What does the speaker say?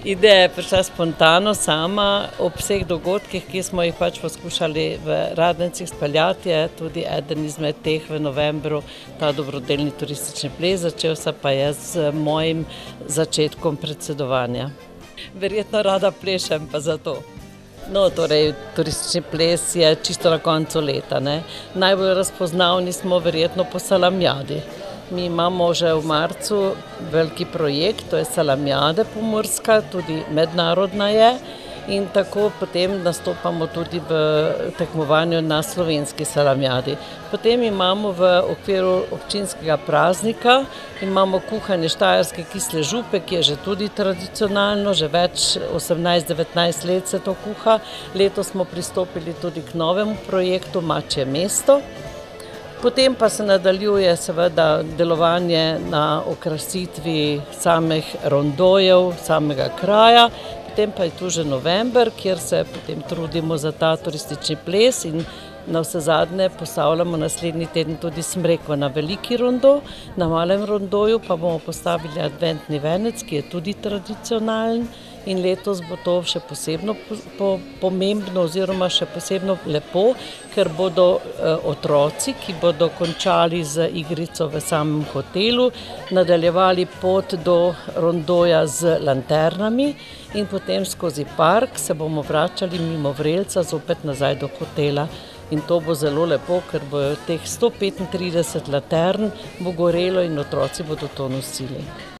Ideja je prišla spontano sama, ob vseh dogodkih, ki smo jih pač poskušali v Radencih speljati, je tudi eden izmed teh v novembru ta dobrodelni turistični ples, začel se pa je z mojim začetkom predsedovanja. Verjetno rada plešem pa zato. No, torej, turistični ples je čisto na koncu leta, ne. Najbolj razpoznavni smo verjetno po salamijadi. Mi imamo že v marcu veliki projekt, to je salamijada pomurska, tudi mednarodna je, in tako potem nastopamo tudi v tekmovanju na slovenski salamijadi. Potem imamo v okviru občinskega praznika, imamo kuhanje štajerske kisle župe, ki je že tudi tradicionalno, že več 18-19 let se to kuha. Letos smo pristopili tudi k novemu projektu Mačje mesto. Potem pa se nadaljuje seveda delovanje na okrasitvi samih rondojev, samega kraja. Potem pa je tu že november, kjer se potem trudimo za ta turistični ples in navsezadnje postavljamo naslednji teden tudi smrekvo na veliki rondo. Na malem rondoju pa bomo postavili adventni venec, ki je tudi tradicionalen. In letos bo to še posebno pomembno oziroma še posebno lepo, ker bodo otroci, ki bodo končali z igrico v samem hotelu, nadaljevali pot do rondoja z lanternami in potem skozi park se bomo vračali mimo vrelca zopet nazaj do hotela. In to bo zelo lepo, ker bo teh 135 lantern bo gorelo in otroci bodo to nosili.